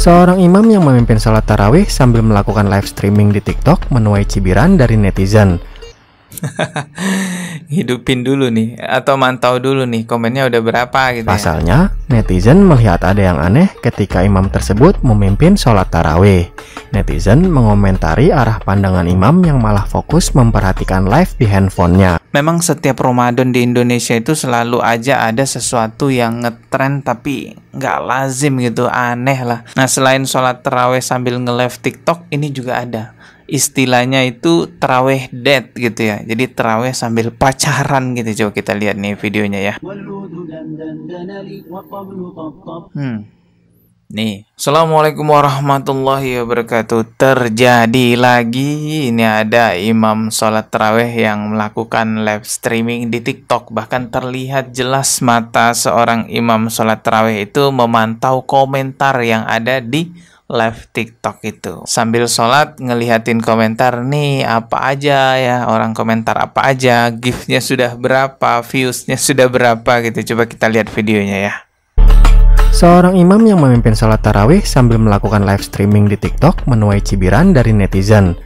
Seorang imam yang memimpin sholat tarawih sambil melakukan live streaming di TikTok menuai cibiran dari netizen. Hidupin dulu nih, atau mantau dulu nih komennya udah berapa gitu ya. Pasalnya, netizen melihat ada yang aneh ketika imam tersebut memimpin sholat tarawih. Netizen mengomentari arah pandangan imam yang malah fokus memperhatikan live di handphonenya. Memang setiap Ramadan di Indonesia itu selalu aja ada sesuatu yang ngetren tapi nggak lazim gitu, aneh lah. Nah, selain sholat tarawih sambil nge-live TikTok, ini juga ada. Istilahnya itu tarawih date gitu ya. Jadi tarawih sambil pacaran gitu. Coba kita lihat nih videonya ya. Nih, Assalamualaikum warahmatullahi wabarakatuh. Terjadi lagi, ini ada imam sholat tarawih yang melakukan live streaming di TikTok. Bahkan terlihat jelas mata seorang imam sholat tarawih itu memantau komentar yang ada di live TikTok itu. Sambil sholat ngelihatin komentar nih, apa aja ya, orang komentar apa aja, gift-nya sudah berapa, views-nya sudah berapa gitu. Coba kita lihat videonya ya. Seorang imam yang memimpin sholat tarawih sambil melakukan live streaming di TikTok menuai cibiran dari netizen.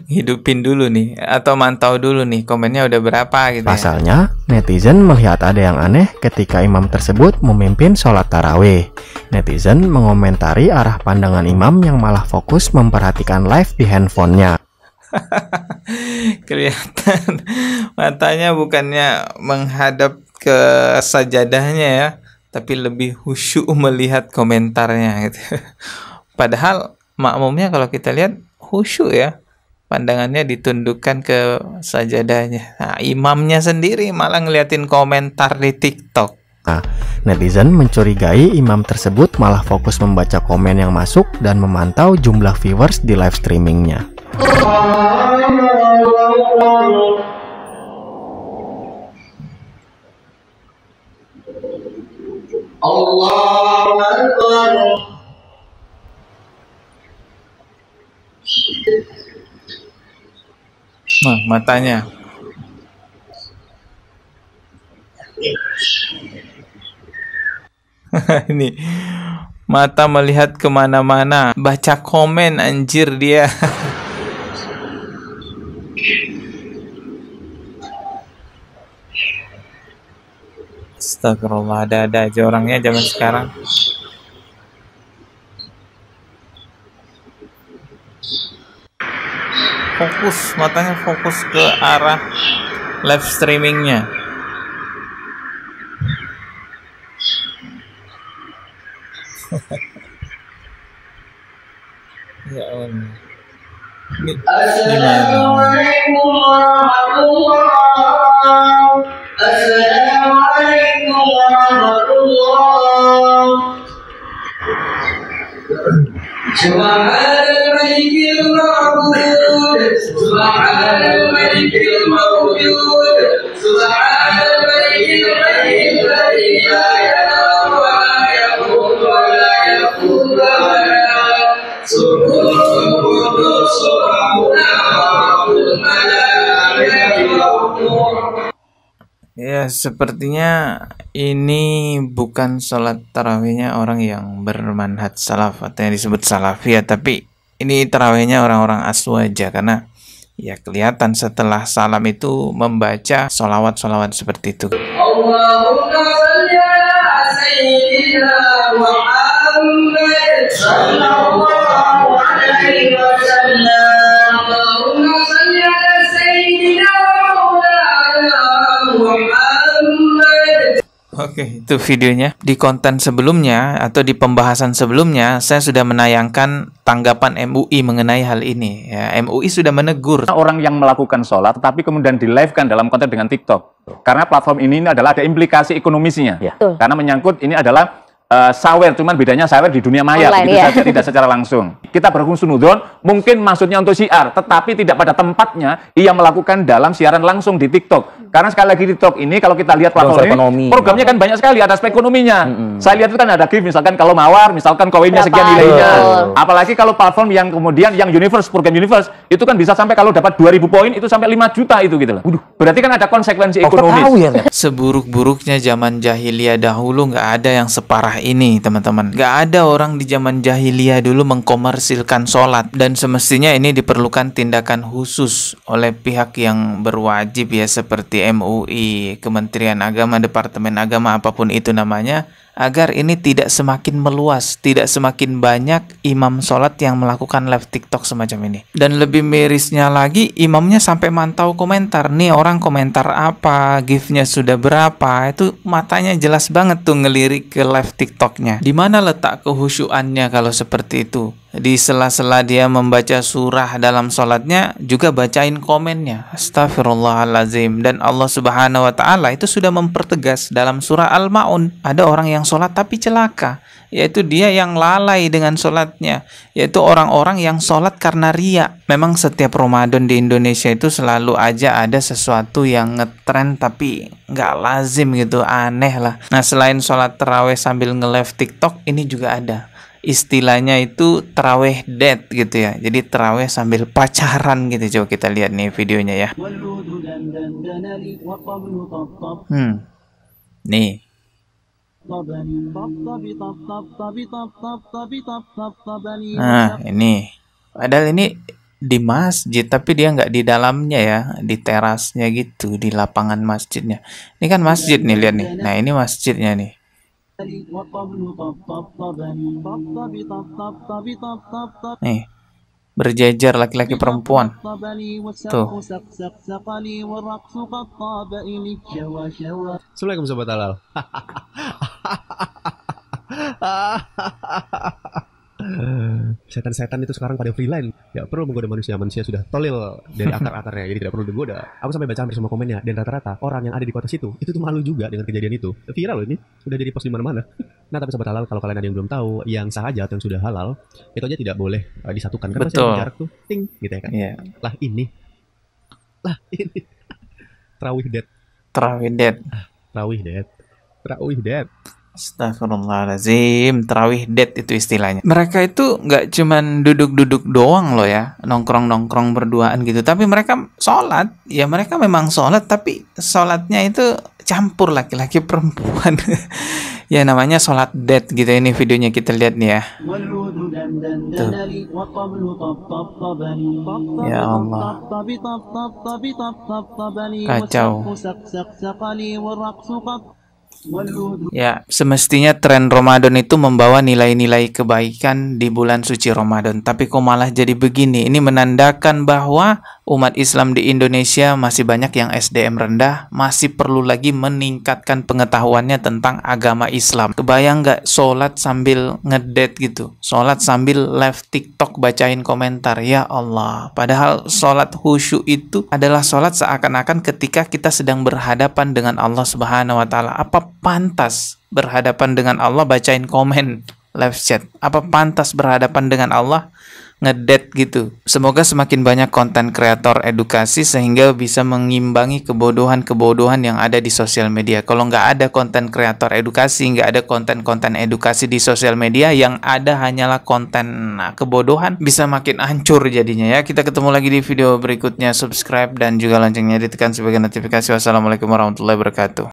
Hidupin dulu nih, atau mantau dulu nih komennya udah berapa gitu ya. Pasalnya, netizen melihat ada yang aneh ketika imam tersebut memimpin sholat tarawih. Netizen mengomentari arah pandangan imam yang malah fokus memperhatikan live di handphonenya. Kelihatan matanya bukannya menghadap ke sajadahnya ya, tapi lebih khusyuk melihat komentarnya gitu. Padahal makmumnya kalau kita lihat khusyuk ya, pandangannya ditundukkan ke sajadahnya. Nah, imamnya sendiri malah ngeliatin komentar di TikTok. Nah, netizen mencurigai imam tersebut malah fokus membaca komen yang masuk dan memantau jumlah viewers di live streamingnya. Allahu Akbar. Nah, matanya. Ini mata melihat kemana-mana, baca komen anjir dia. Astagfirullah, ada aja orangnya zaman sekarang. Fokus, matanya fokus ke arah live streamingnya. Ya Allah. Assalamualaikum warahmatullahi. Assalamualaikum warahmatullahi. Subhanal malikil ma'bud, subhanal malikil mawjud, subhanal malikil malikil ladzi la yanamu wa la yaqum wa la yaqum wa la subhanal qudus subhanal malaikatu wa ruh. Ya, sepertinya ini bukan sholat tarawihnya orang yang bermanhaj salaf atau yang disebut salafiyah, tapi ini tarawihnya orang-orang aswaja, karena ya kelihatan setelah salam itu membaca sholawat-sholawat seperti itu. Allahumma shalli ala sayyidina Muhammad sallallahu alaihi wasallam. Allahumma shalli ala sayyidina Muhammad. Oke, itu videonya. Di konten sebelumnya atau di pembahasan sebelumnya, saya sudah menayangkan tanggapan MUI mengenai hal ini. Ya, MUI sudah menegur orang yang melakukan sholat, tapi kemudian di-live-kan dalam konten dengan TikTok. Karena platform ini adalah ada implikasi ekonomisnya. Ya. Karena menyangkut ini adalah sawer, cuman bedanya sawer di dunia maya, online, begitu ya. saja, tidak secara langsung. kita berhusnuzon, mungkin maksudnya untuk syiar, tetapi tidak pada tempatnya ia melakukan dalam siaran langsung di TikTok. Karena sekali lagi TikTok ini kalau kita lihat platform ini, programnya kan banyak sekali, ada aspek ekonominya. Saya lihat itu kan ada gift, misalkan kalau mawar, misalkan koinnya sekian nilainya. Apalagi kalau platform yang kemudian yang universe, program universe, itu kan bisa sampai kalau dapat 2000 poin itu sampai 5 juta itu gitu loh. Berarti kan ada konsekuensi ekonomis. Seburuk-buruknya zaman jahiliyah dahulu nggak ada yang separah ini, teman-teman. Nggak ada orang di zaman jahiliyah dulu mengkomersilkan sholat, dan semestinya ini diperlukan tindakan khusus oleh pihak yang berwajib ya, seperti MUI, Kementerian Agama, Departemen Agama, apapun itu namanya, agar ini tidak semakin meluas, tidak semakin banyak imam sholat yang melakukan live TikTok semacam ini. Dan lebih mirisnya lagi, imamnya sampai mantau komentar. Nih orang komentar apa, gift-nya sudah berapa, itu matanya jelas banget tuh ngelirik ke live TikToknya. Di mana letak kehusyuannya kalau seperti itu? Di sela-sela dia membaca surah dalam sholatnya, juga bacain komennya. Astagfirullahaladzim. Dan Allah Subhanahu wa Ta'ala itu sudah mempertegas dalam surah Al-Ma'un. Ada orang yang sholat tapi celaka, yaitu dia yang lalai dengan sholatnya, yaitu orang-orang yang sholat karena riya. Memang setiap Ramadan di Indonesia itu selalu aja ada sesuatu yang ngetren tapi nggak lazim gitu, aneh lah. Nah, selain sholat taraweh sambil nge-live TikTok, ini juga ada istilahnya itu taraweh date gitu ya. Jadi taraweh sambil pacaran gitu. Coba kita lihat nih videonya ya. Nih. Nah, ini. Padahal ini di masjid, tapi dia nggak di dalamnya ya, di terasnya gitu, di lapangan masjidnya. Ini kan masjid nih, lihat nih. Nah, ini masjidnya nih. Nih, berjejer laki-laki perempuan. Tuh. Assalamualaikum Sobat Halal. Setan-setan itu sekarang pada freelance, ya perlu menggoda manusia sudah tolil dari akar-akarnya, jadi tidak perlu digoda. Aku sampai baca hampir semua komennya, dan rata-rata orang yang ada di kota situ itu tuh malu juga dengan kejadian itu. Viral loh ini, udah jadi post di mana-mana. Nah, tapi Sobat Halal, kalau kalian ada yang belum tahu, yang sah aja atau yang sudah halal, itu aja tidak boleh disatukan, karena saya jarak tuh ting gitu ya kan. Lah ini Tarawih dead. Astagfirullahaladzim, tarawih date itu istilahnya. Mereka itu nggak cuman duduk-duduk doang loh ya, nongkrong-nongkrong berduaan gitu, tapi mereka sholat. Ya mereka memang sholat, tapi sholatnya itu campur laki-laki perempuan. Ya namanya sholat date gitu. Ini videonya kita lihat nih ya. Tuh. Ya Allah, kacau. Ya, semestinya tren Ramadan itu membawa nilai-nilai kebaikan di bulan suci Ramadan. Tapi kok malah jadi begini? Ini menandakan bahwa umat Islam di Indonesia masih banyak yang SDM rendah, masih perlu lagi meningkatkan pengetahuannya tentang agama Islam. Kebayang nggak sholat sambil ngedate gitu? Sholat sambil live TikTok bacain komentar. Ya Allah, padahal sholat khusyuk itu adalah sholat seakan-akan ketika kita sedang berhadapan dengan Allah Subhanahu wa Ta'ala. Apa pantas berhadapan dengan Allah bacain komen live chat? Apa pantas berhadapan dengan Allah ngedate gitu? Semoga semakin banyak konten kreator edukasi sehingga bisa mengimbangi kebodohan-kebodohan yang ada di sosial media. Kalau nggak ada konten kreator edukasi, nggak ada konten-konten edukasi di sosial media, yang ada hanyalah konten kebodohan, bisa makin hancur jadinya ya. Kita ketemu lagi di video berikutnya. Subscribe dan juga loncengnya ditekan sebagai notifikasi. Wassalamualaikum warahmatullahi wabarakatuh.